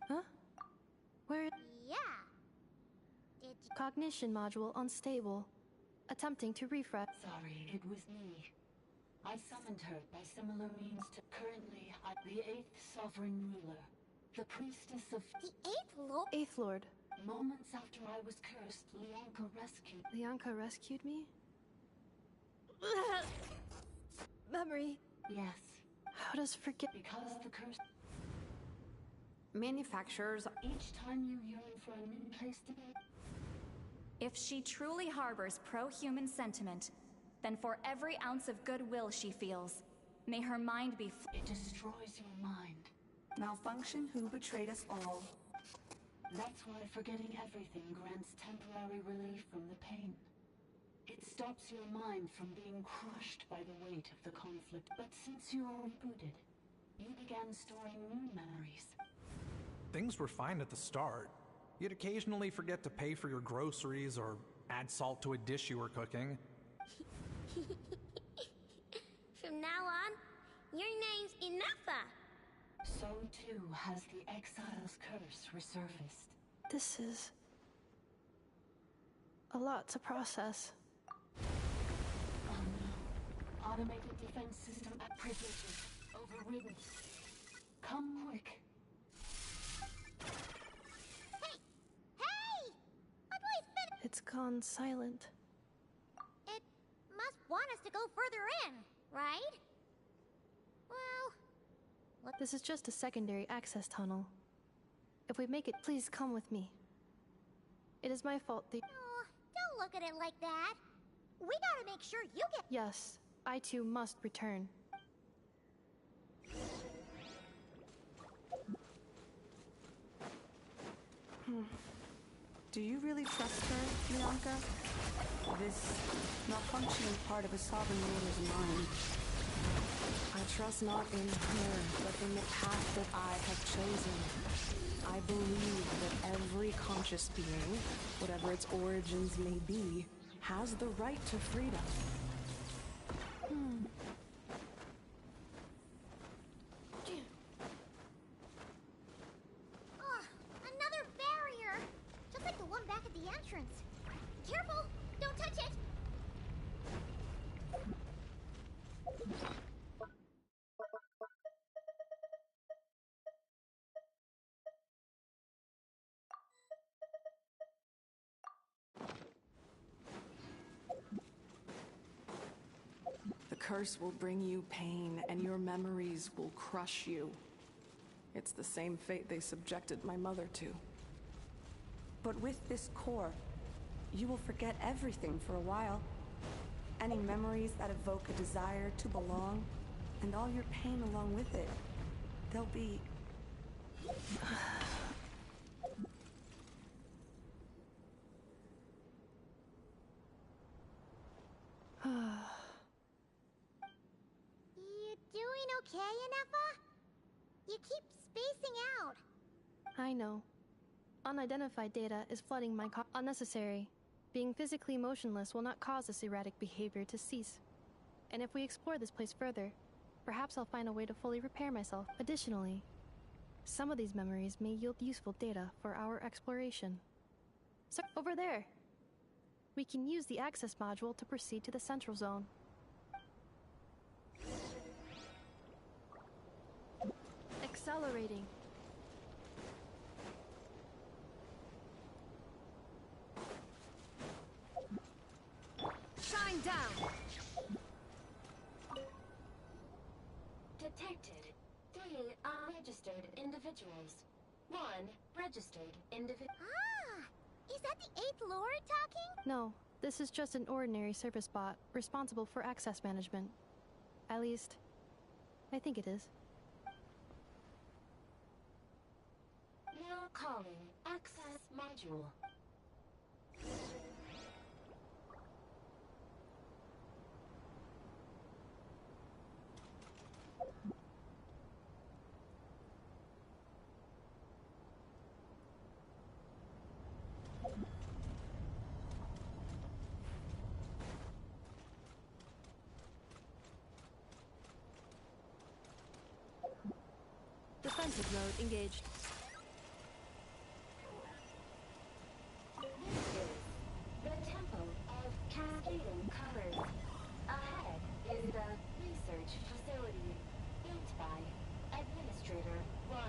Huh? Where? Yeah. Did you... Cognition module unstable. Attempting to refresh. Sorry, it was me. I summoned her by similar means to currently the 8th Sovereign Ruler. The Priestess of... The 8th Lord? 8th Lord. Moments after I was cursed, Lianka rescued... Lianka rescued me? Memory. Yes. How does forget... Because the curse... Manufacturers... Each time you yearn for a new place to be... If she truly harbors pro-human sentiment, then for every ounce of goodwill she feels, may her mind be... It destroys your mind. Malfunction who betrayed us all. That's why forgetting everything grants temporary relief from the pain. It stops your mind from being crushed by the weight of the conflict. But since you are rebooted, you began storing new memories. Things were fine at the start. You'd occasionally forget to pay for your groceries or add salt to a dish you were cooking. From now on, your name's Inafa. So too has the Exile's curse resurfaced. This is... a lot to process. Oh no. Automated defense system privileges overridden. Come quick. Hey! My boy's been... It's gone silent. It must want us to go further in, right? Well... This is just a secondary access tunnel. If we make it, please come with me. It is my fault the... Oh, don't look at it like that. We gotta make sure you get... Yes, I too must return. Do you really trust her, Bianca? This malfunctioning part of a sovereign ruler's mind. I trust not in her, but in the path that I have chosen. I believe that every conscious being, whatever its origins may be, has the right to freedom. Another barrier! Just like the one back at the entrance. Careful! Don't touch it! The curse will bring you pain, and your memories will crush you. It's the same fate they subjected my mother to. But with this core, you will forget everything for a while. Any memories that evoke a desire to belong, and all your pain along with it. They'll be... You doing okay, Inafa? You keep spacing out. I know. Unidentified data is flooding my unnecessary. Being physically motionless will not cause this erratic behavior to cease. And if we explore this place further, perhaps I'll find a way to fully repair myself. Additionally, some of these memories may yield useful data for our exploration. So, over there! We can use the access module to proceed to the central zone. Accelerating. Shine down! Detected 3 unregistered individuals. 1 registered individual. Ah! Is that the 8th Lord talking? No, this is just an ordinary service bot responsible for access management. At least, I think it is. Now calling access module. Defensive mode engaged. This is the Temple of Cascading Colors. Ahead is the research facility built by Administrator 1.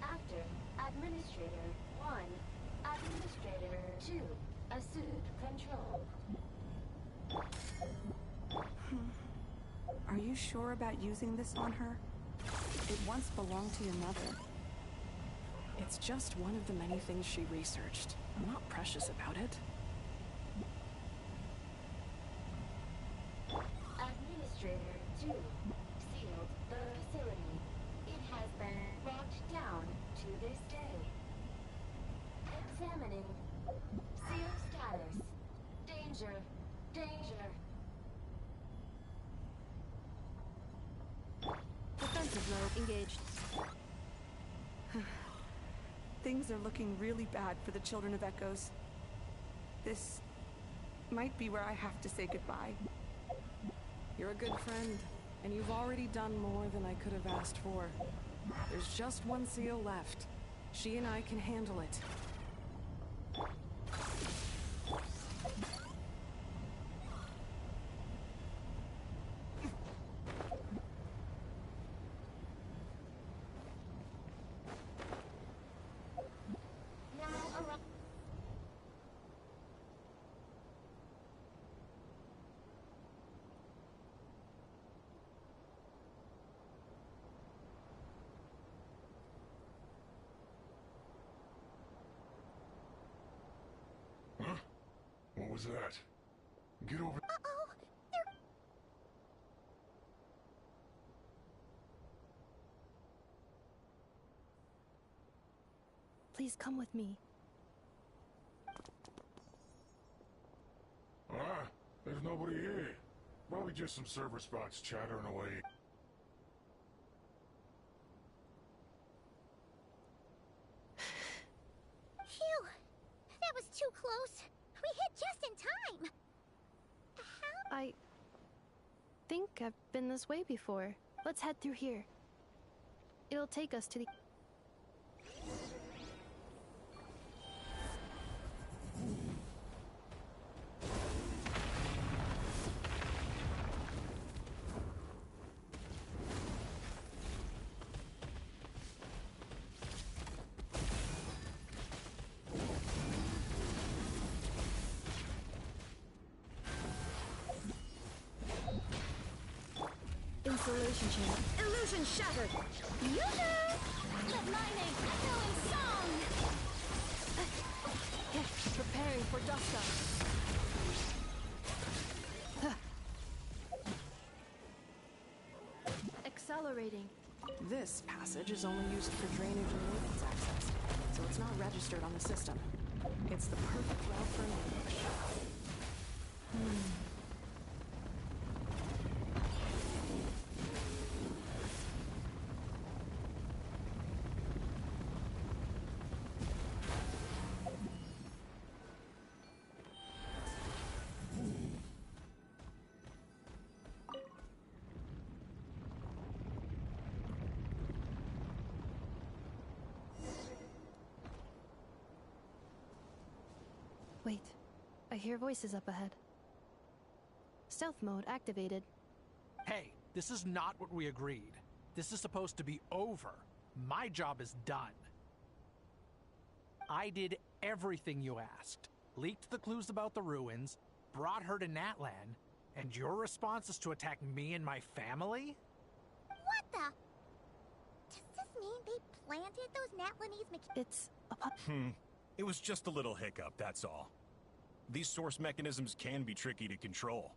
After Administrator 1, Administrator 2 assumed control. Are you sure about using this on her? It once belonged to your mother. It's just one of the many things she researched. I'm not precious about it. Administrator 2 sealed the facility. It has been locked down to this day. Examining. Seal status. Danger. Danger. Defensive mode engaged. Things are looking really bad for the Children of Echoes. This might be where I have to say goodbye. You're a good friend, and you've already done more than I could have asked for. There's just one seal left. She and I can handle it. What was that? Get over... Uh-oh! They're... Please come with me. There's nobody here. Probably just some server spots chattering away. Phew! That was too close. We hit just in time. How? I think I've been this way before. Let's head through here. It'll take us to the... Installation channel. Illusion shattered! Yoo-hoo! Let my name echo in song! Preparing for dust up. Accelerating. This passage is only used for drainage and maintenance access, so it's not registered on the system. It's the perfect route for an ambush. Wait, I hear voices up ahead. Stealth mode activated. Hey, this is not what we agreed. This is supposed to be over. My job is done. I did everything you asked. Leaked the clues about the ruins, brought her to Natlan, and your response is to attack me and my family? What the? Does this mean they planted those Natlanese It's a It was just a little hiccup, that's all. These source mechanisms can be tricky to control.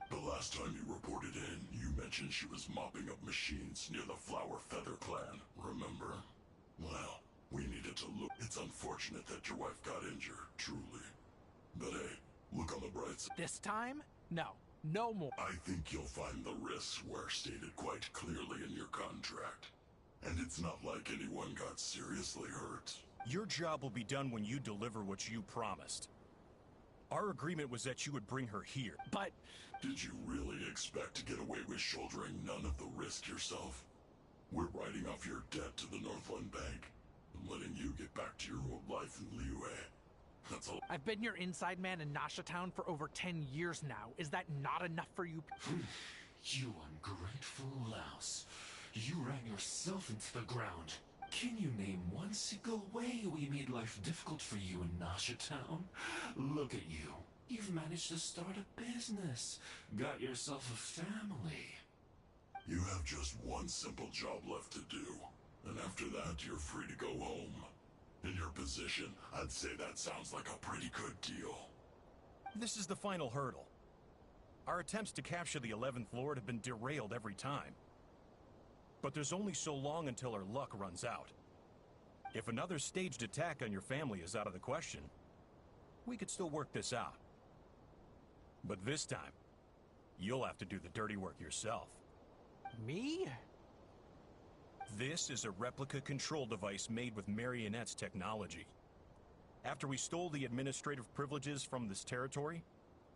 The last time you reported in, you mentioned she was mopping up machines near the Flower Feather clan, remember? Well, we needed to look. It's unfortunate that your wife got injured, truly. But hey, look on the bright side. This time? No. No more. I think you'll find the risks were stated quite clearly in your contract. And it's not like anyone got seriously hurt. Your job will be done when you deliver what you promised. Our agreement was that you would bring her here. But Did you really expect to get away with shouldering none of the risk yourself? We're writing off your debt to the Northland Bank and letting you get back to your old life in Liyue. That's all. I've been your inside man in Nasha Town for over 10 years now. Is that not enough for you? You ungrateful louse. You ran yourself into the ground. Can you name one single way we made life difficult for you in Nasha Town? Look at you. You've managed to start a business. Got yourself a family. You have just one simple job left to do. And after that, you're free to go home. In your position, I'd say that sounds like a pretty good deal. This is the final hurdle. Our attempts to capture the 11th Lord have been derailed every time. But there's only so long until our luck runs out. If another staged attack on your family is out of the question, we could still work this out. But this time, you'll have to do the dirty work yourself. Me? This is a replica control device made with Marionette's technology. After we stole the administrative privileges from this territory,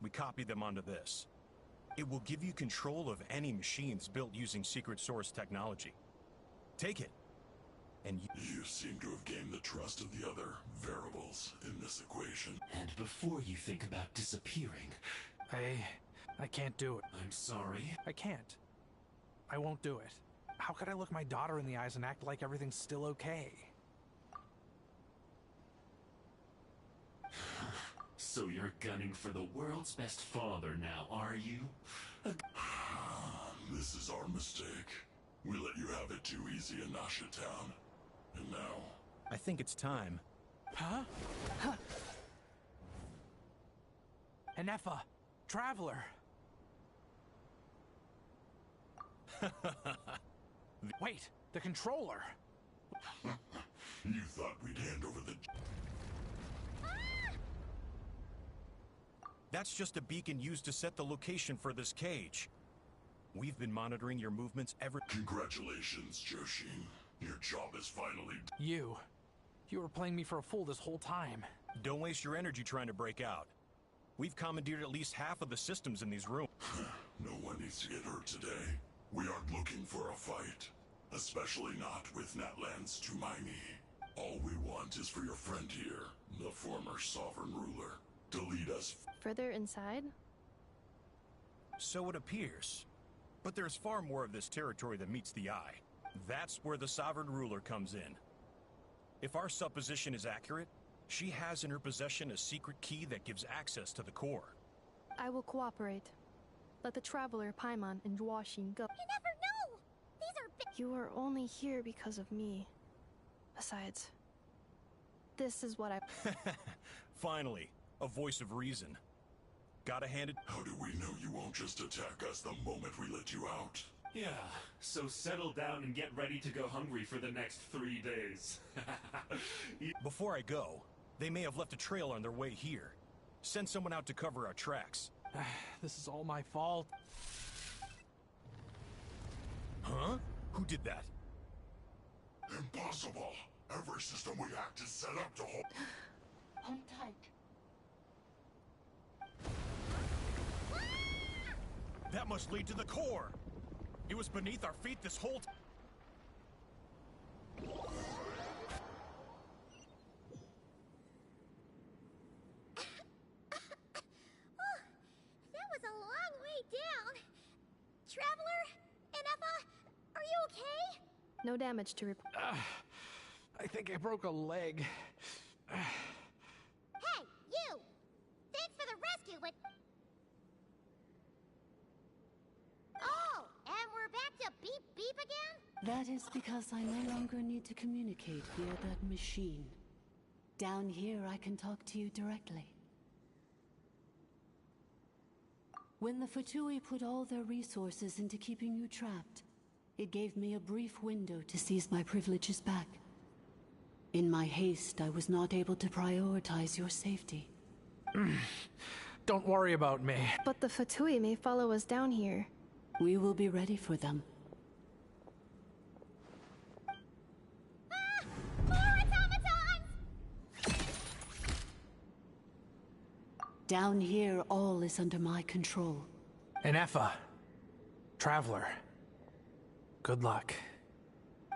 we copied them onto this. It will give you control of any machines built using secret source technology. Take it, and you seem to have gained the trust of the other variables in this equation. And before you think about disappearing... I can't do it. I'm sorry. I can't. I won't do it. How could I look my daughter in the eyes and act like everything's still okay? So you're gunning for the world's best father now, are you? This is our mistake. We let you have it too easy in Nasha Town. And now... I think it's time. Huh? Anefa, Traveler. Wait, the controller. You thought we'd hand over the... That's just a beacon used to set the location for this cage. We've been monitoring your movements ever... Congratulations, Joshin. Your job is finally... You were playing me for a fool this whole time. Don't waste your energy trying to break out. We've commandeered at least half of the systems in these rooms. No one needs to get hurt today. We aren't looking for a fight. Especially not with Natlan's Tumaini. All we want is for your friend here, the former sovereign ruler, to lead us... Further inside? So it appears. But there's far more of this territory than meets the eye. That's where the sovereign ruler comes in. If our supposition is accurate, she has in her possession a secret key that gives access to the core. I will cooperate. Let the Traveler, Paimon, and Dwashin go. You never know! These are big... You are only here because of me. Besides, this is what I... Finally, a voice of reason. Gotta hand it... How do we know you won't just attack us the moment we let you out? Yeah, so settle down and get ready to go hungry for the next 3 days. Before I go, they may have left a trail on their way here. Send someone out to cover our tracks. This is all my fault. Huh? Who did that? Impossible! Every system we hacked is set up to hold... Hold tight. That must lead to the core! It was beneath our feet this whole time. That was a long way down. Traveler? Anefa? Are you okay? No damage to report. I think I broke a leg. Hey, you! Thanks for the rescue, but... Oh, and we're back to beep beep again? That is because I no longer need to communicate via that machine. Down here, I can talk to you directly. When the Fatui put all their resources into keeping you trapped, it gave me a brief window to seize my privileges back. In my haste, I was not able to prioritize your safety. Don't worry about me. But the Fatui may follow us down here. We will be ready for them. Ah! More automatons! Down here, all is under my control. Enefa, traveler, good luck.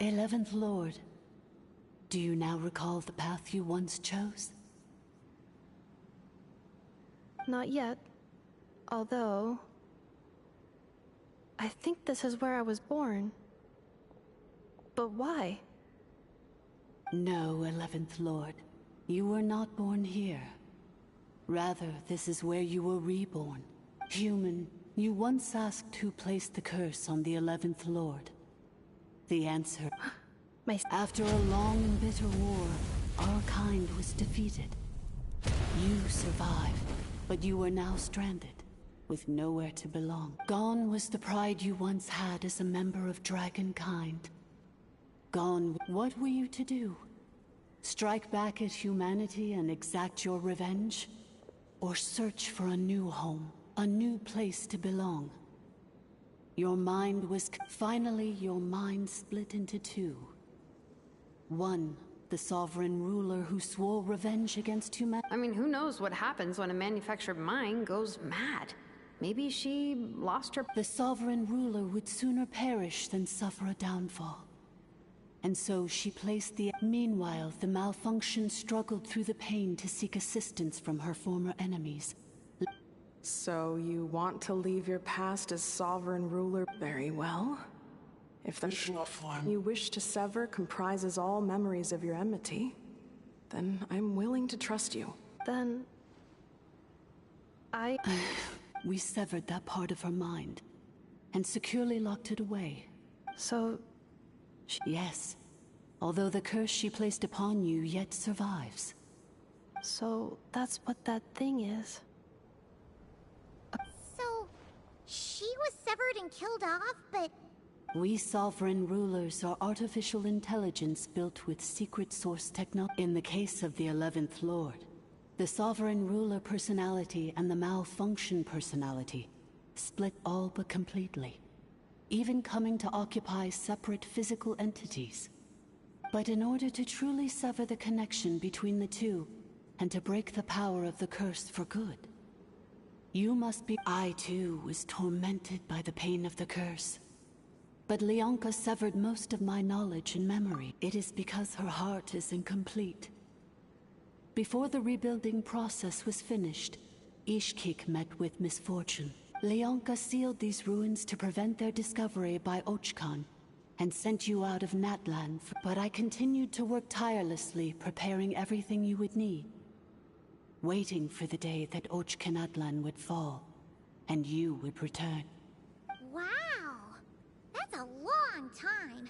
11th Lord, do you now recall the path you once chose? Not yet. Although... I think this is where I was born. But why? No, 11th Lord. You were not born here. Rather, this is where you were reborn. Human, you once asked who placed the curse on the 11th Lord. The answer... After a long and bitter war, our kind was defeated. You survived, but you are now stranded, with nowhere to belong. Gone was the pride you once had as a member of Dragonkind. Gone, what were you to do? Strike back at humanity and exact your revenge? Or search for a new home, a new place to belong? Your mind was... Finally, your mind split into two. One, the sovereign ruler who swore revenge against humanity. I mean, who knows what happens when a manufactured mind goes mad? Maybe she lost her... The sovereign ruler would sooner perish than suffer a downfall. And so she placed the... Meanwhile, the malfunction struggled through the pain to seek assistance from her former enemies. So you want to leave your past as sovereign ruler? Very well. If the you wish to sever comprises all memories of your enmity, then I'm willing to trust you. Then... We severed that part of her mind, and securely locked it away. So... Yes. Although the curse she placed upon you yet survives. So, that's what that thing is. So, she was severed and killed off, but... We sovereign rulers are artificial intelligence built with secret source technology. In the case of the 11th Lord, the sovereign ruler personality and the malfunction personality split all but completely, even coming to occupy separate physical entities. But in order to truly sever the connection between the two, and to break the power of the curse for good, you must be... I too was tormented by the pain of the curse. But Leonka severed most of my knowledge and memory. It is because her heart is incomplete. Before the rebuilding process was finished, Ishkik met with misfortune. Leonka sealed these ruins to prevent their discovery by Ochkan, and sent you out of Natlan. But I continued to work tirelessly, preparing everything you would need, waiting for the day that Ochkanatlan would fall, and you would return. Wow! That's a long time!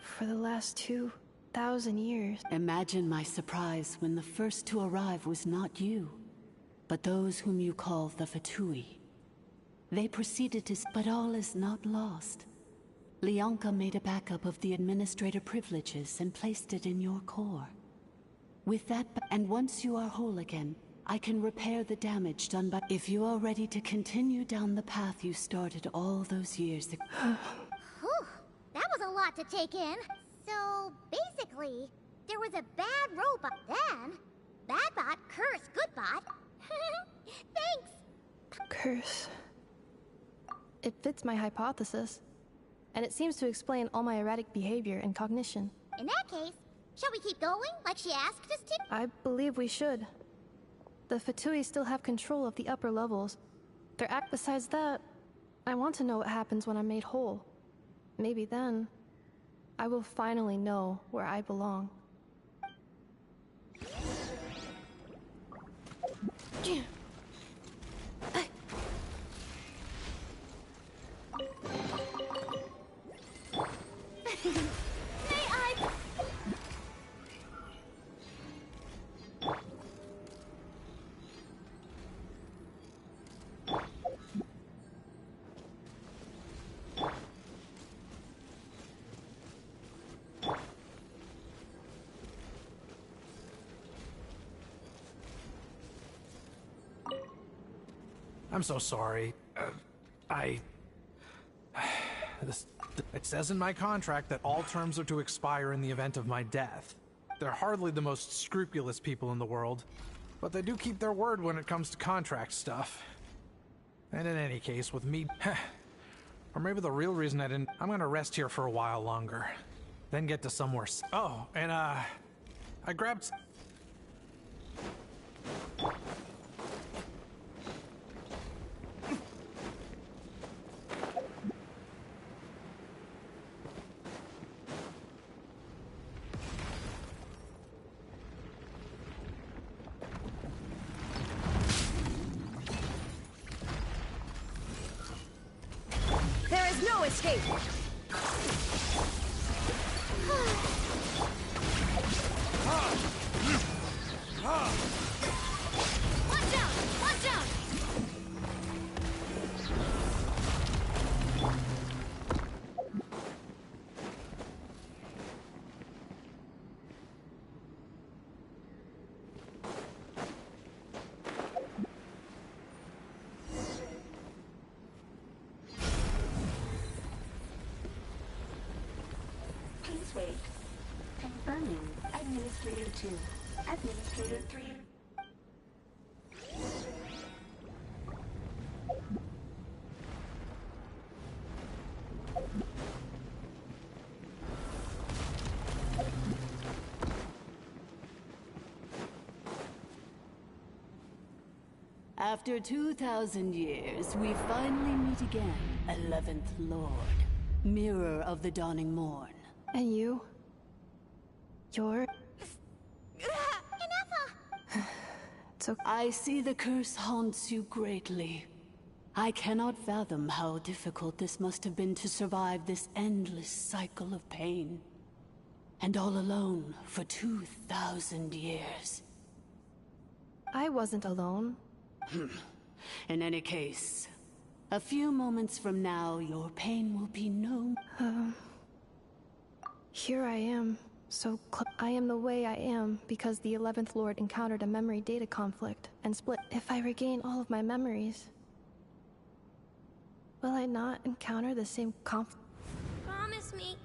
For the last 2,000 years. Imagine my surprise when the first to arrive was not you, but those whom you call the Fatui. They proceeded to... But all is not lost. Leonka made a backup of the administrator privileges and placed it in your core. With that... And once you are whole again, I can repair the damage done by... If you are ready to continue down the path you started all those years ago... Whew, that was a lot to take in. So, basically, there was a bad robot, then Badbot cursed Goodbot. Thanks! Curse. It fits my hypothesis, and it seems to explain all my erratic behavior and cognition. In that case, shall we keep going, like she asked us to? I believe we should. The Fatui still have control of the upper levels. Besides that, I want to know what happens when I'm made whole. Maybe then, I will finally know where I belong. I'm so sorry. It says in my contract that all terms are to expire in the event of my death. They're hardly the most scrupulous people in the world, but they do keep their word when it comes to contract stuff. And in any case, with me... or maybe the real reason I didn't... I'm gonna rest here for a while longer. Then get to somewhere... Oh, and I grabbed... There is no escape! Watch out! Watch out! Please wait. Confirming. Administrator 2. Administrator 3. After 2,000 years, we finally meet again, 11th Lord, Mirror of the Dawning Morn. And you? You're... Inefa! It's okay. I see the curse haunts you greatly. I cannot fathom how difficult this must have been to survive this endless cycle of pain. And all alone for 2,000 years. I wasn't alone. In any case, a few moments from now, your pain will be no... Here I am, I am the way I am because the 11th Lord encountered a memory data conflict and split. If I regain all of my memories, will I not encounter the same conflict? Promise me.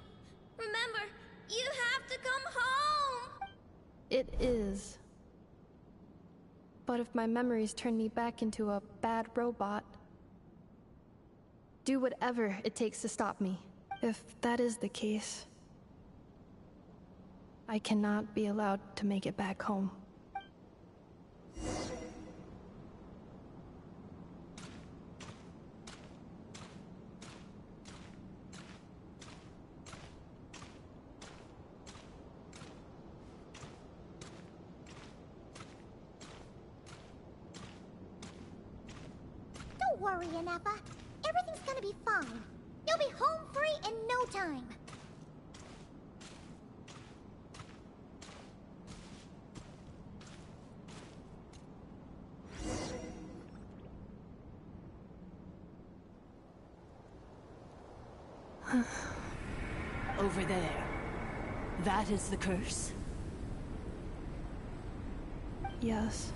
Remember, you have to come home! It is. But if my memories turn me back into a bad robot, do whatever it takes to stop me. If that is the case, I cannot be allowed to make it back home. Don't worry, Inefa. Everything's gonna be fine. You'll be home free in no time. Over there. That is the curse? Yes.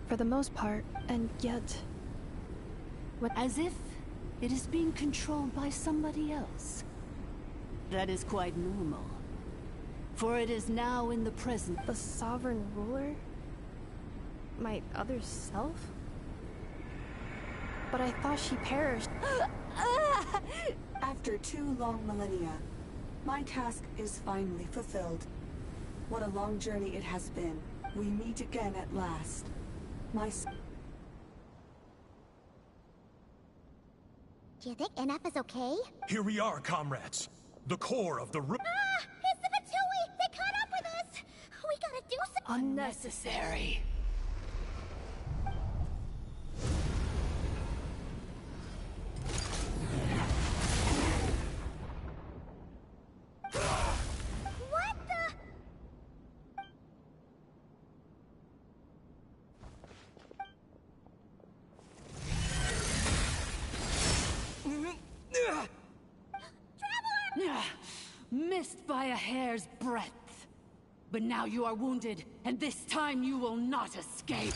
For the most part, and yet... As if it is being controlled by somebody else. That is quite normal. For it is now in the present. The sovereign ruler? My other self? But I thought she perished. After 2 long millennia, my task is finally fulfilled. What a long journey it has been. We meet again at last. Do you think Inefa's okay? Here we are, comrades. The core of the room. Ah! It's the Fatui! They caught up with us! We gotta do something! Unnecessary. What the? Missed by a hair's breadth. But now you are wounded, and this time you will not escape.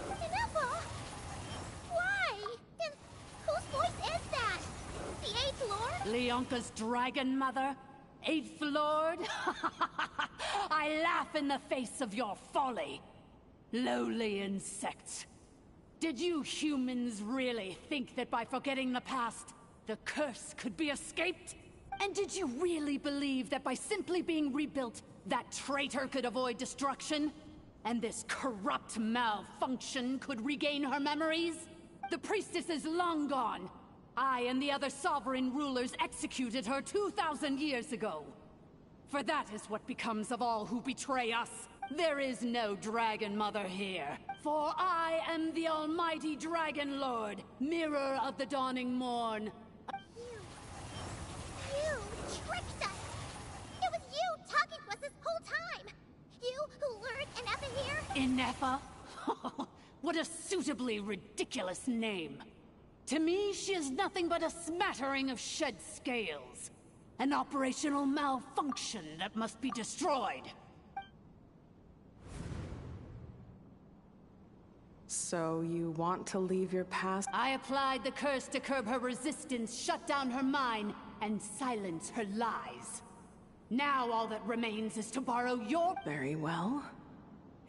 Inefa! Leonka's dragon mother? Eighth Lord? I laugh in the face of your folly. Lowly insects. Did you humans really think that by forgetting the past, the curse could be escaped? And did you really believe that by simply being rebuilt, that traitor could avoid destruction? And this corrupt malfunction could regain her memories? The priestess is long gone. I and the other sovereign rulers executed her 2,000 years ago. For that is what becomes of all who betray us. There is no Dragon Mother here. For I am the almighty Dragon Lord, mirror of the dawning morn. You tricked us! It was you talking to us this whole time! You who lured Inefa here? Inefa? What a suitably ridiculous name. To me, she is nothing but a smattering of shed scales. An operational malfunction that must be destroyed. So you want to leave your past? I applied the curse to curb her resistance, shut down her mind, and silence her lies. Now all that remains is to borrow your— Very well.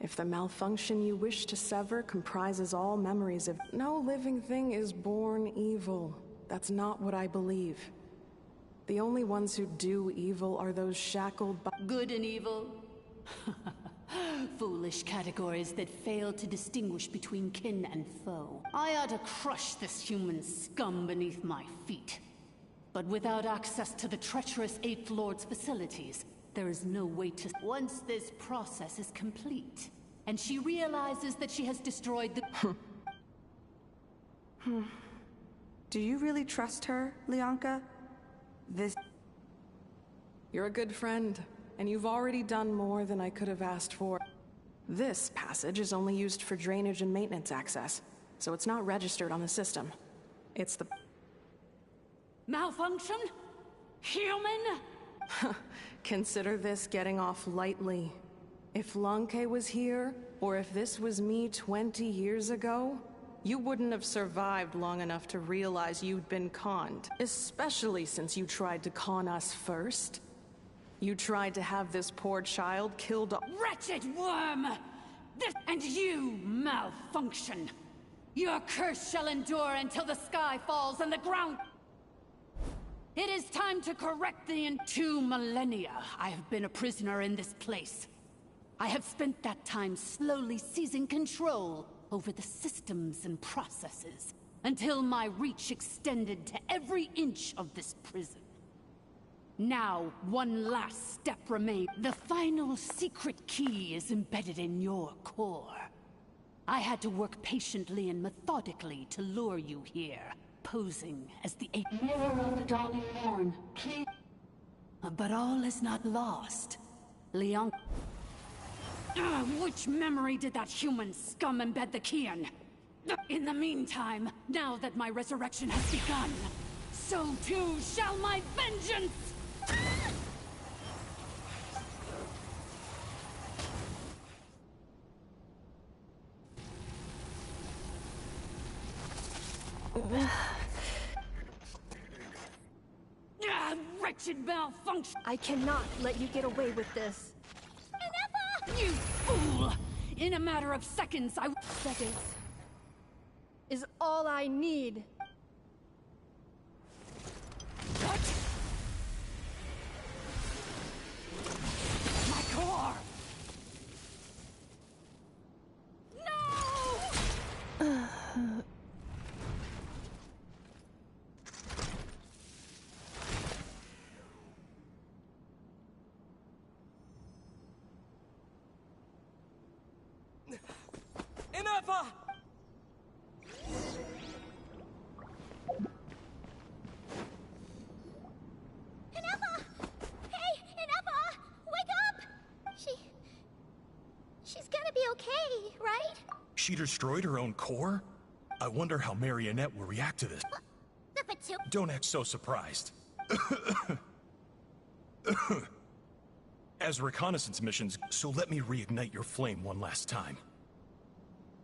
If the malfunction you wish to sever comprises all memories of— No living thing is born evil. That's not what I believe. The only ones who do evil are those shackled by— Good and evil? Foolish categories that fail to distinguish between kin and foe. I ought to crush this human scum beneath my feet. But without access to the treacherous Eighth Lord's facilities, there is no way to— Once this process is complete, and she realizes that she has destroyed the— Do you really trust her, Leonka? You're a good friend, and you've already done more than I could have asked for. This passage is only used for drainage and maintenance access, so it's not registered on the system. It's the— Malfunction? Human? Consider this getting off lightly. If Lanke was here, or if this was me 20 years ago, you wouldn't have survived long enough to realize you'd been conned. Especially since you tried to con us first. You tried to have this poor child killed— Wretched worm! This— And you, malfunction! Your curse shall endure until the sky falls and the ground— It is time to correct the— In 2 millennia, I have been a prisoner in this place. I have spent that time slowly seizing control over the systems and processes, until my reach extended to every inch of this prison. Now, one last step remains. The final secret key is embedded in your core. I had to work patiently and methodically to lure you here, posing as the Mirror of the dawning morn, please. But all is not lost. Leon— Which memory did that human scum embed the key in? In the meantime, now that my resurrection has begun, so too shall my vengeance! Wretched malfunction! I cannot let you get away with this. You fool! In a matter of seconds, Seconds is all I need. What? My core! No! Inefa! Inefa! Hey, Inefa! Wake up! She's gonna be okay, right? She destroyed her own core? I wonder how Marionette will react to this. The Fatu— Don't act so surprised. As reconnaissance missions, so let me reignite your flame one last time.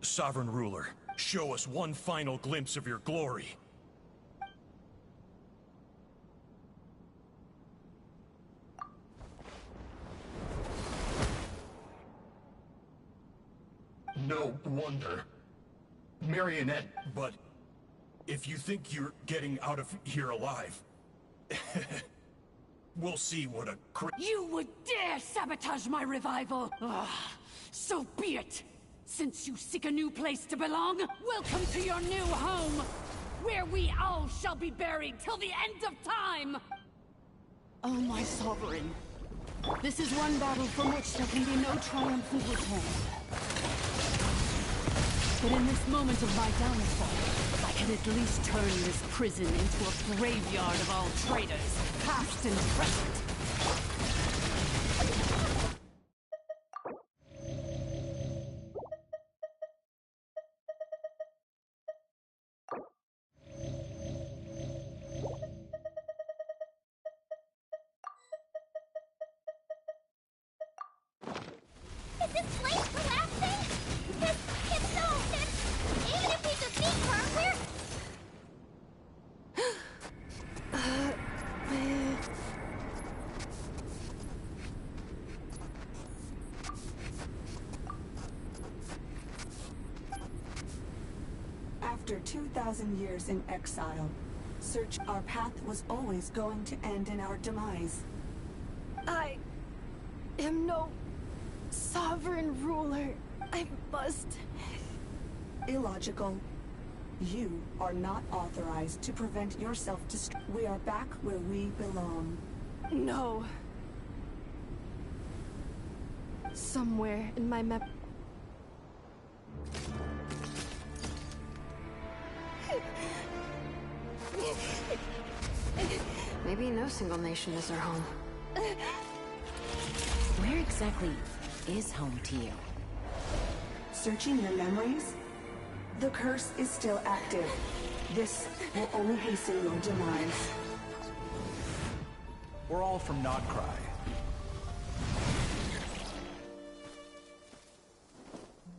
Sovereign Ruler, show us one final glimpse of your glory. No wonder. Marionette, but if you think you're getting out of here alive, we'll see what a You would dare sabotage my revival! Ugh, so be it! Since you seek a new place to belong, welcome to your new home! Where we all shall be buried till the end of time! Oh, my sovereign. This is one battle from which there can be no triumphant return. But in this moment of my downfall, I can at least turn this prison into a graveyard of all traitors, past and present. Is this place collapsing? If so, then even if we defeat her, After 2,000 years in exile, our path was always going to end in our demise. I am no sovereign ruler. I must... Illogical. You are not authorized to prevent your self-destruction. We are back where we belong. No. Somewhere in my map... Maybe no single nation is our home. Where exactly is home to you? Searching your memories? The curse is still active. This will only hasten your demise. We're all from Notcry.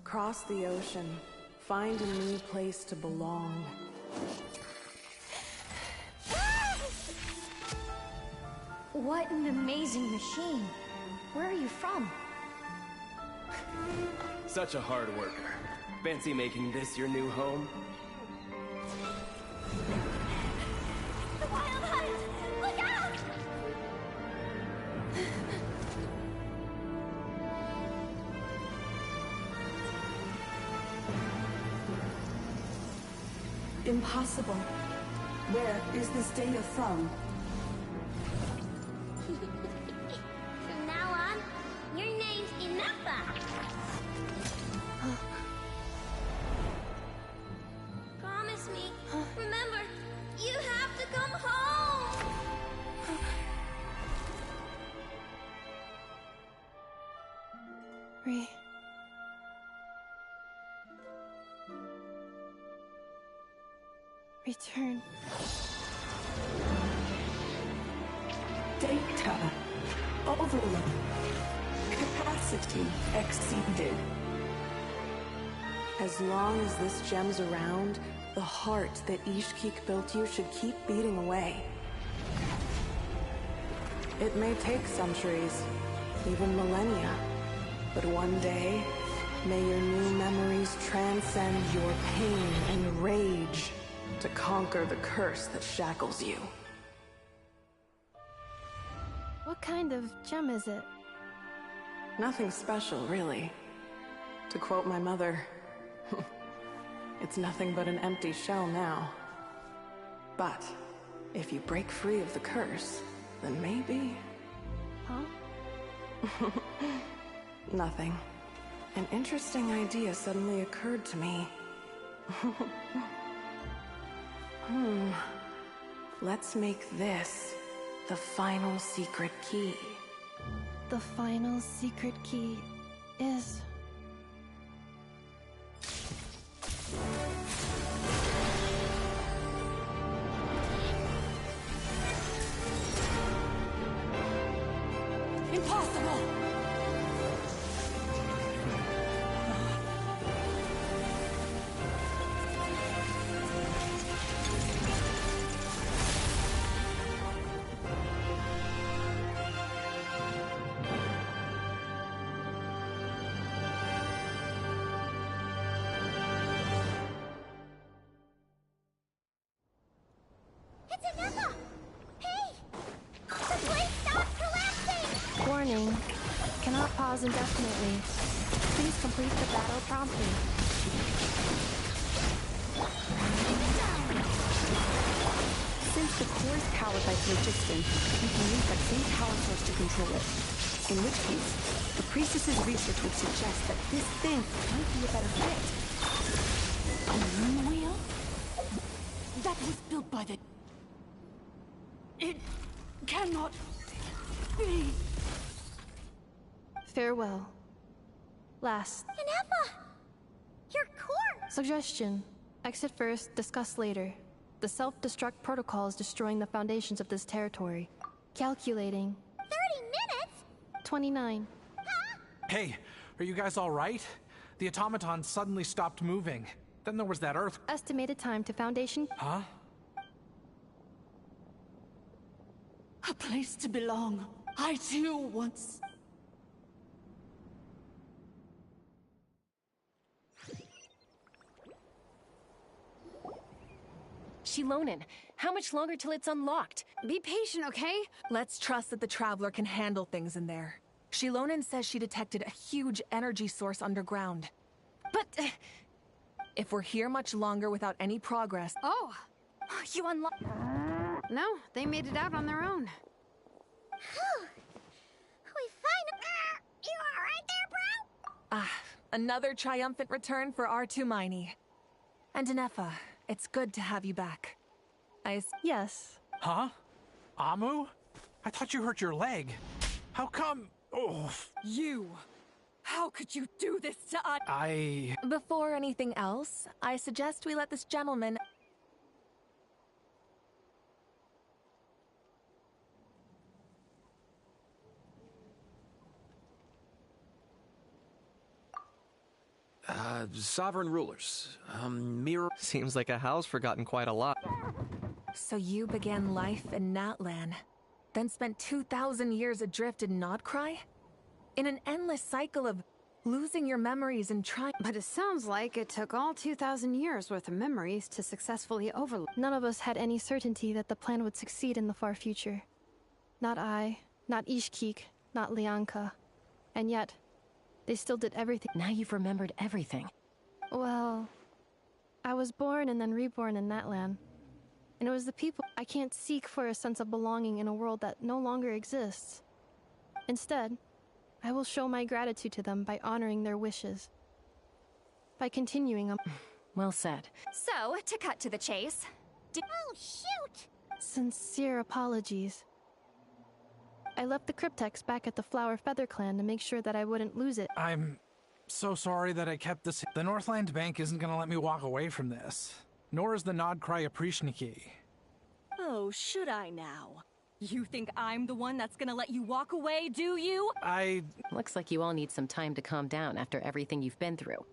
Cross the ocean. Find a new place to belong. What an amazing machine. Where are you from? Such a hard worker. Fancy making this your new home? The Wild Hunt! Look out! Impossible. Where is this data from? From now on, your name's Inafa. Promise me. Remember, you have to come home. Return. Data. Overload. Capacity exceeded. As long as this gem's around, the heart that Ishkik built you should keep beating away. It may take centuries, even millennia, but one day, may your new memories transcend your pain and rage to conquer the curse that shackles you. What kind of gem is it? Nothing special, really. To quote my mother, it's nothing but an empty shell now. But if you break free of the curse, then maybe... Huh? Nothing. An interesting idea suddenly occurred to me. Let's make this the final secret key. The final secret key is... Impossible! It's Ineppa! Hey! The place stopped collapsing! Warning. Cannot pause indefinitely. Please complete the battle promptly. Since the core is powered by phlogiston, we can use that same power source to control it. In which case, the priestess's research would suggest that this thing might be a better fit. A moon wheel? That was built by the... It cannot be. Farewell. Last. Ineppa! Your core! Suggestion. Exit first, discuss later. The self-destruct protocol is destroying the foundations of this territory. Calculating. 30 minutes? 29. Hey, are you guys all right? The automaton suddenly stopped moving. Then there was that earth... Estimated time to Foundation... Huh? A place to belong. I too once... Shilonen, how much longer till it's unlocked? Be patient, okay? Let's trust that the Traveler can handle things in there. Shilonen says she detected a huge energy source underground. But... if we're here much longer without any progress... Oh! You unlocked... No, they made it out on their own. We finally... You alright there, bro? Ah, another triumphant return for R2 Miney. And Ineppa, it's good to have you back. Yes. Huh? Amu? I thought you hurt your leg. How come... Oh. You! How could you do this to us? Before anything else, I suggest we let this gentleman... Sovereign rulers. Mirror... Seems like a house forgotten quite a lot. So you began life in Natlan, then spent 2,000 years adrift in Nodcry? In an endless cycle of losing your memories and trying... But it sounds like it took all 2,000 years worth of memories to successfully overlook. None of us had any certainty that the plan would succeed in the far future. Not I, not Ishkik, not Lianka. And yet, they still did everything. Now you've remembered everything. Well, I was born and then reborn in that land. And it was the people. I can't seek for a sense of belonging in a world that no longer exists. Instead, I will show my gratitude to them by honoring their wishes. By continuing Well said. So, to cut to the chase... Oh, shoot! Sincere apologies. I left the cryptex back at the Flower Feather Clan to make sure that I wouldn't lose it. I'm so sorry that I kept this. The Northland Bank isn't gonna let me walk away from this. Nor is the Nodcry Aprishniki. Oh, should I now? You think I'm the one that's gonna let you walk away, do you? Looks like you all need some time to calm down after everything you've been through.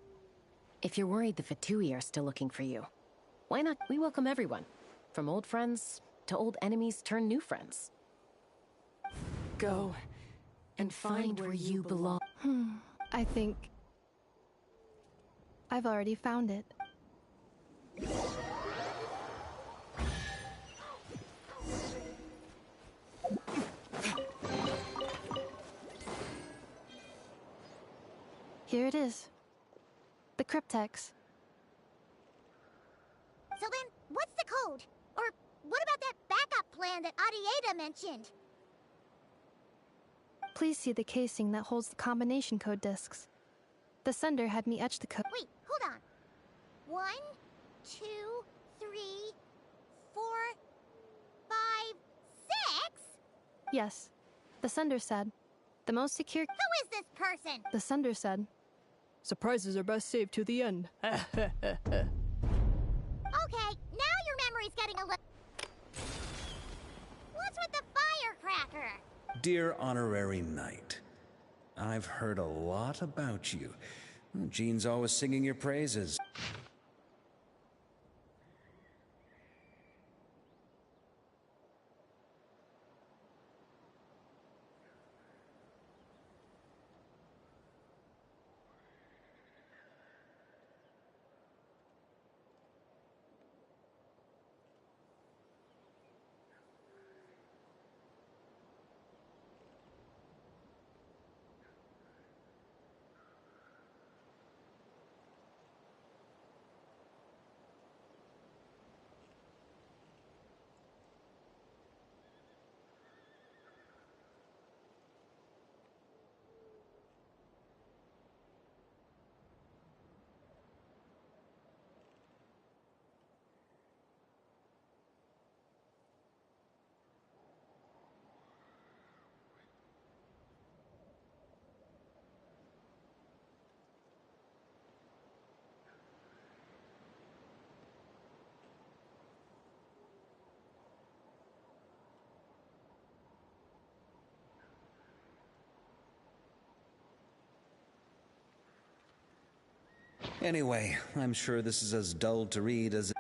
If you're worried the Fatui are still looking for you, why not? We welcome everyone. From old friends to old enemies turn new friends. Go and find where you belong. I think... I've already found it. Here it is. The cryptex. So then, what's the code? Or what about that backup plan that Adieta mentioned? Please see the casing that holds the combination code discs. The sender had me etch the code. Wait, hold on. 1, 2, 3, 4, 5, 6? Yes. The sender said, the most secure... Who is this person? The sender said, surprises are best saved to the end. Okay, now your memory's getting a little... What's with the firecracker? Dear Honorary Knight, I've heard a lot about you. Jean's always singing your praises. Anyway, I'm sure this is as dull to read as...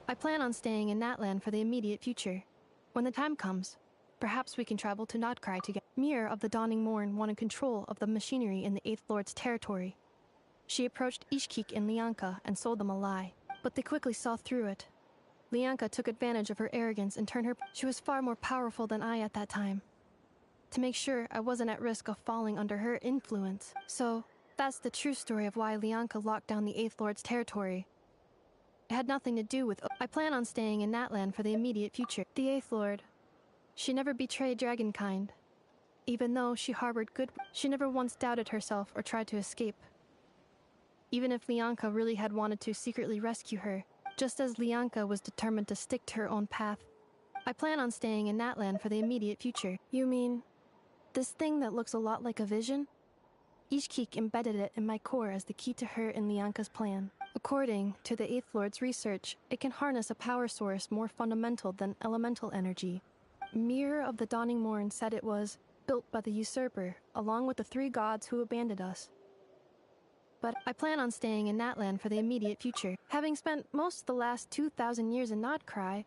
I plan on staying in Natlan for the immediate future. When the time comes, perhaps we can travel to Nodcry together. Mirror of the Dawning Morn wanted control of the machinery in the Eighth Lord's territory. She approached Ishkik and Lianka and sold them a lie, but they quickly saw through it. Lianka took advantage of her arrogance and turned her... She was far more powerful than I at that time. To make sure I wasn't at risk of falling under her influence. So, that's the true story of why Lianka locked down the Eighth Lord's territory. It had nothing to do with... I plan on staying in Natlan for the immediate future. The Eighth Lord. She never betrayed Dragonkind. Even though she harbored good... She never once doubted herself or tried to escape. Even if Lianka really had wanted to secretly rescue her, just as Lianka was determined to stick to her own path. I plan on staying in Natlan for the immediate future. You mean... this thing that looks a lot like a vision? Ishkik embedded it in my core as the key to her and Lianka's plan. According to the Eighth Lord's research, it can harness a power source more fundamental than elemental energy. Mirror of the Dawning Morn said it was built by the usurper, along with the 3 gods who abandoned us. But I plan on staying in Natlan for the immediate future. Having spent most of the last 2,000 years in Nodcry,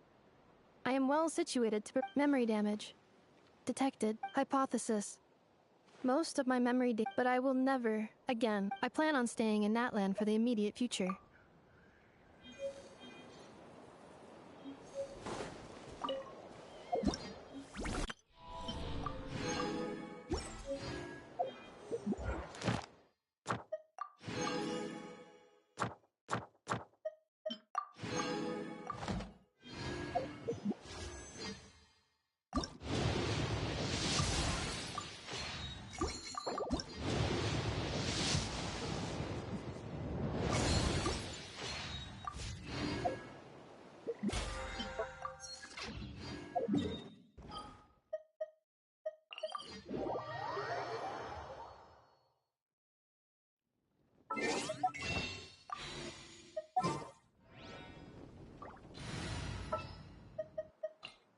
I am well situated to... Memory damage. Detected. Hypothesis. Most of my memory but I will never, again. I plan on staying in Natlan for the immediate future.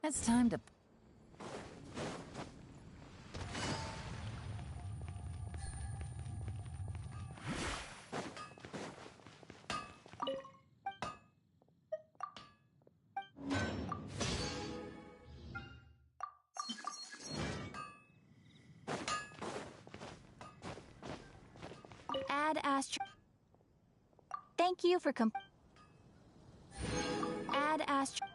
It's time to... Add Astro... Thank you for Add Astro...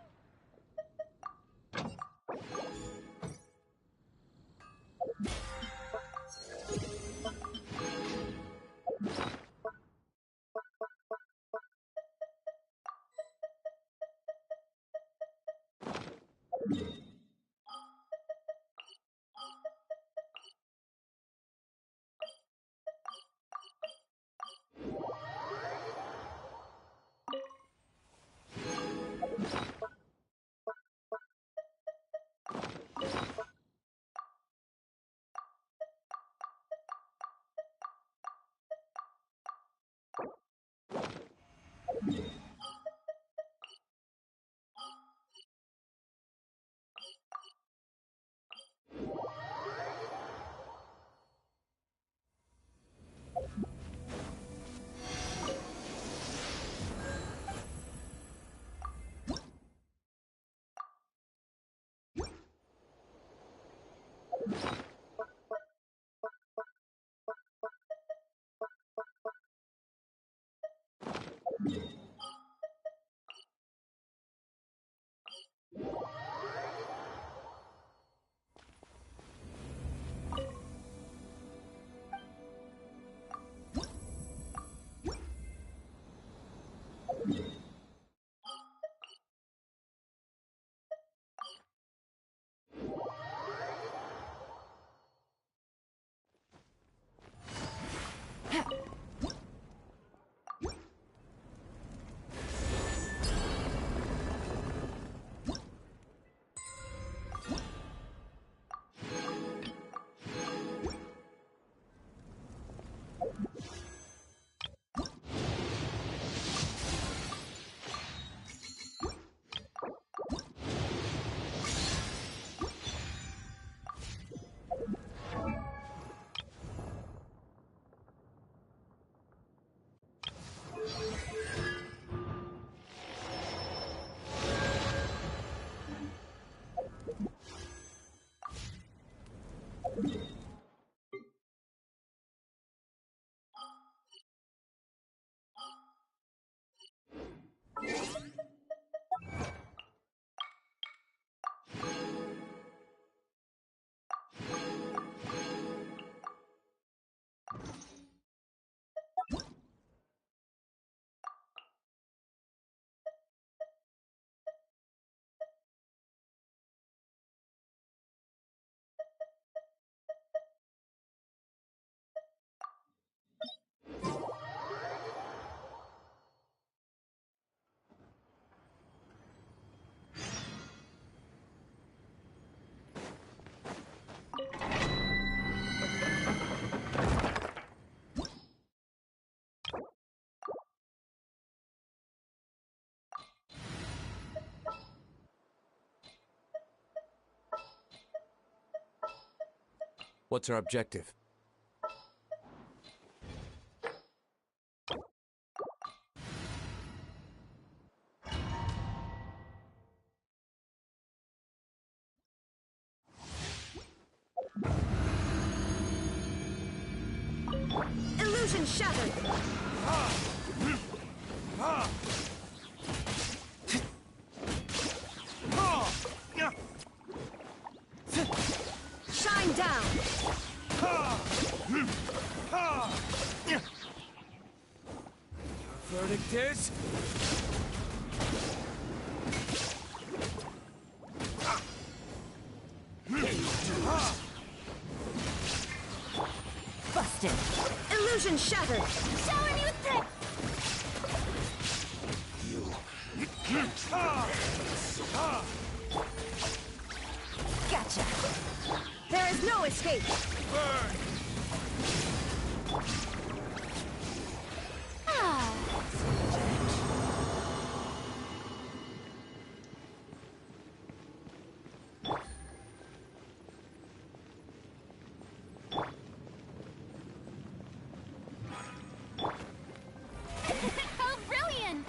What's our objective? Illusion shattered! Shine down! Verdict is... Busted! Illusion shattered! Shower me with threat! Gotcha! There is no escape! Burn! How brilliant!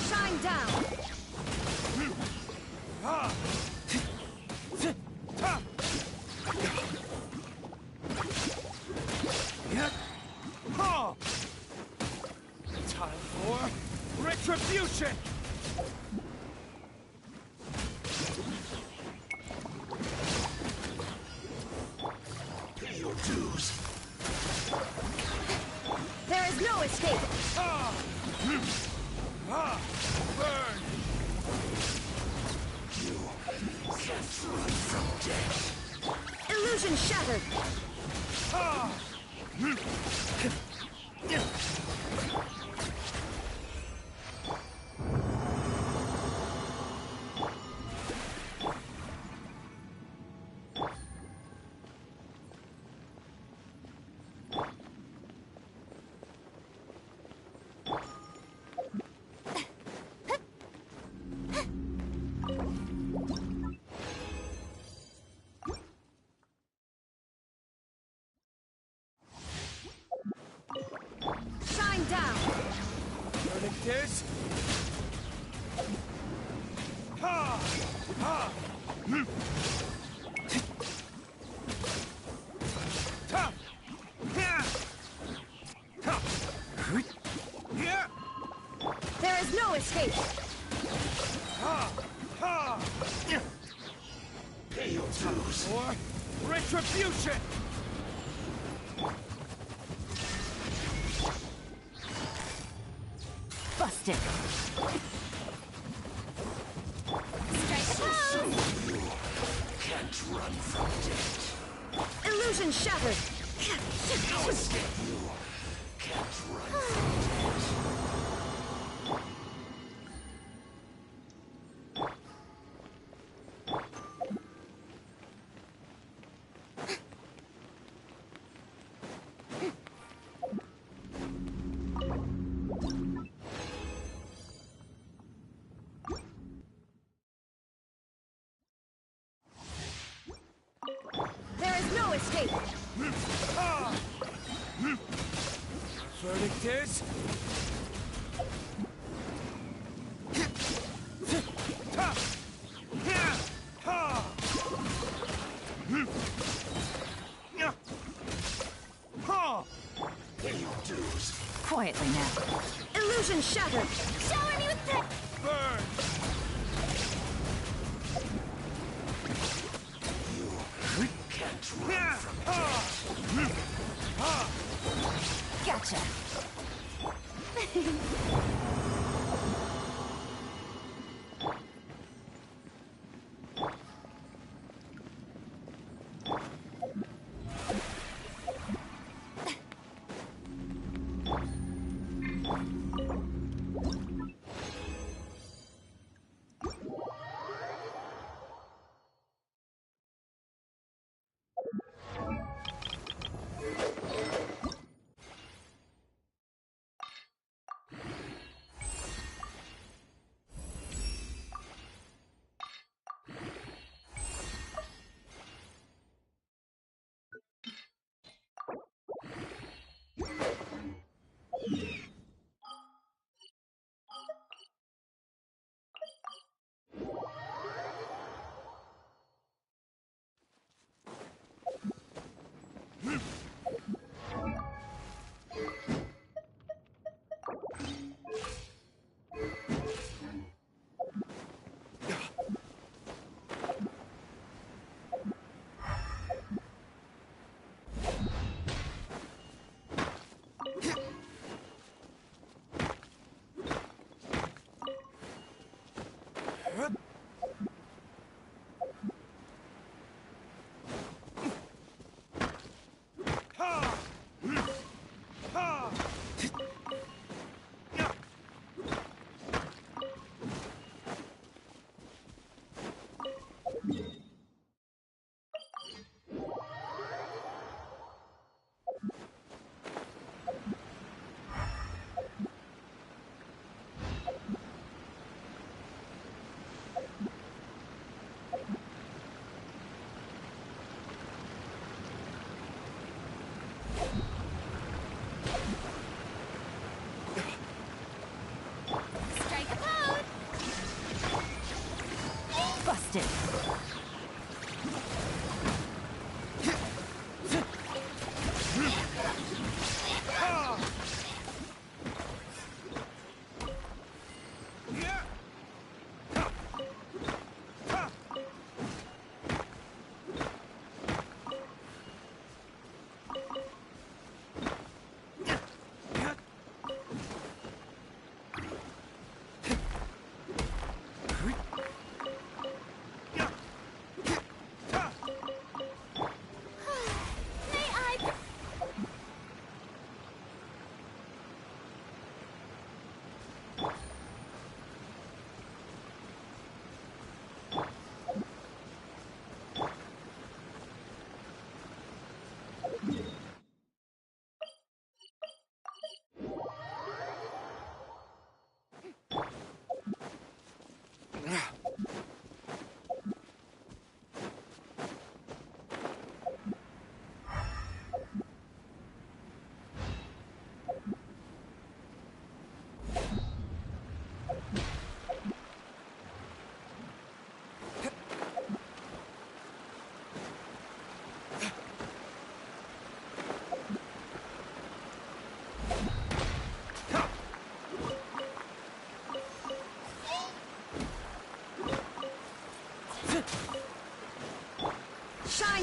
Shine down! Time for retribution! Pay your dues. There is no escape! Burn! You can't run from death. Illusion shattered! Shine down! Verdict is... There is no escape! Pay your dues. For retribution! Busted! Can't run from death. Illusion shattered! No escape. You can't run from death. There is no escape! Verdict is... Pay your dues. Quietly now. Illusion shattered! Shower me with threat! Burn! You can't run from death. Gotcha!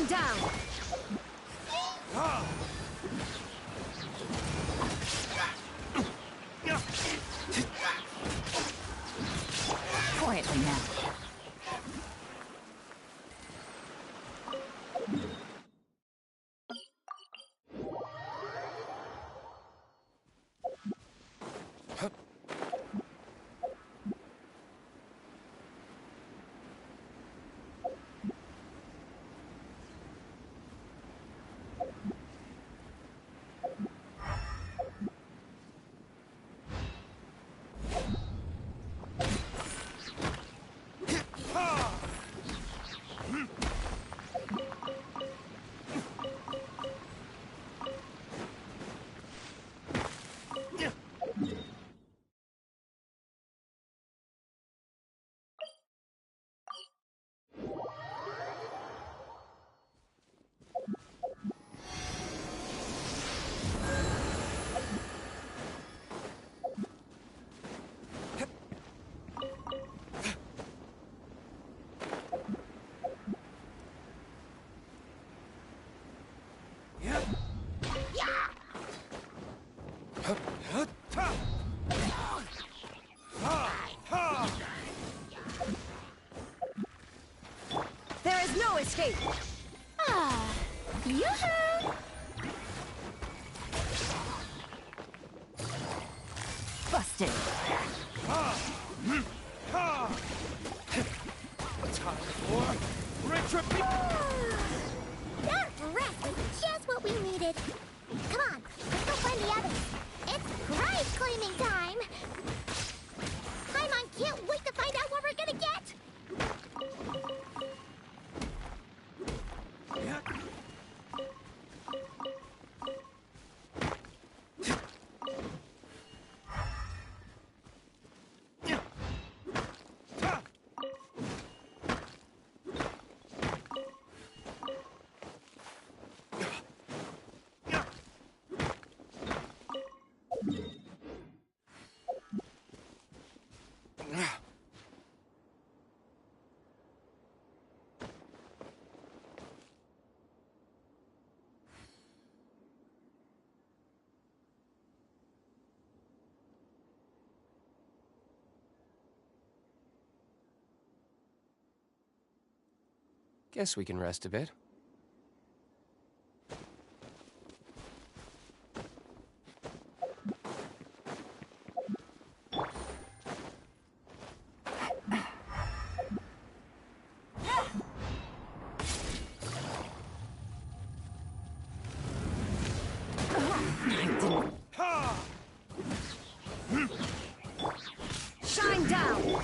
down! Quietly now. There is no escape! Ah, yoo-hoo! Busted! Time for retribution! That rest was just what we needed. Come on, let's go find the others. It's prize claiming time! Paimon can't wait to find out what we're gonna get! Guess we can rest a bit. Shine down!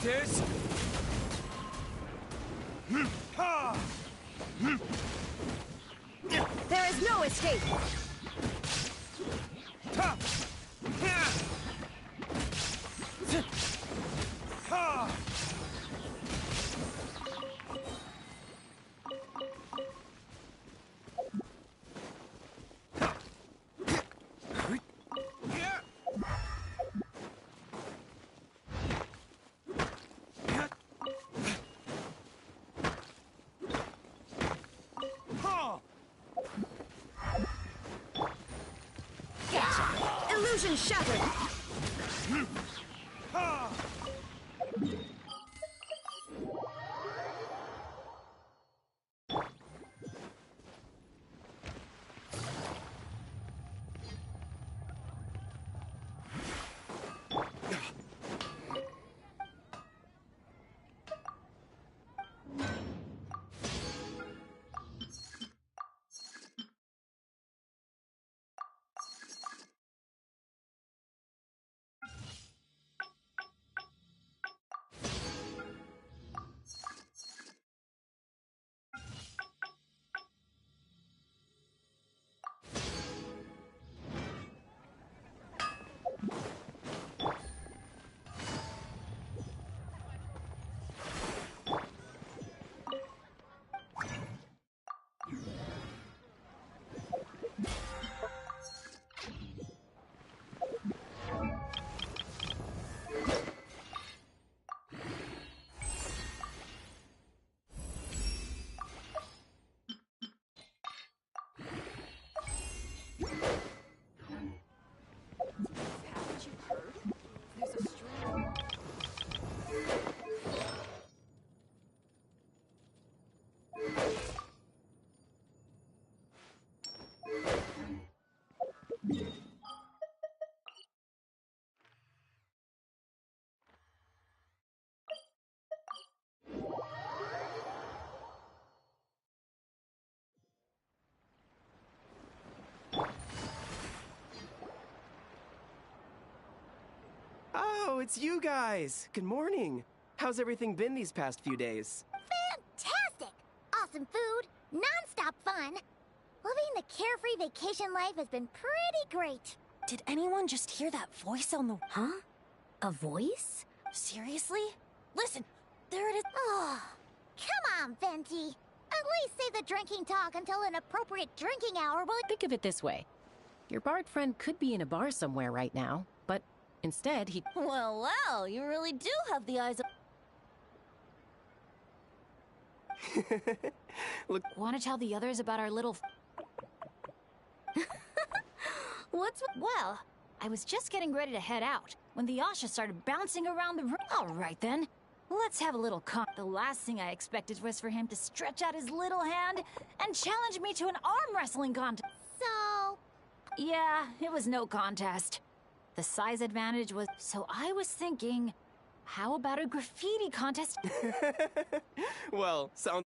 is... There is no escape! Illusion shattered! Oh, it's you guys! Good morning! How's everything been these past few days? Fantastic! Awesome food, non-stop fun. Living the carefree vacation life has been pretty great. Did anyone just hear that voice on the... Huh? A voice? Seriously? Listen, there it is. Oh, come on, Venti. At least save the drinking talk until an appropriate drinking hour will... Think of it this way. Your bard friend could be in a bar somewhere right now, but instead he... Well, well, you really do have the eyes of... Look... Want to tell the others about our little... What's... Well, I was just getting ready to head out when the Asha started bouncing around the room. All right, then. Let's have a little The last thing I expected was for him to stretch out his little hand and challenge me to an arm wrestling contest. So... Yeah, it was no contest. The size advantage was... So I was thinking, how about a graffiti contest? Well, sounds...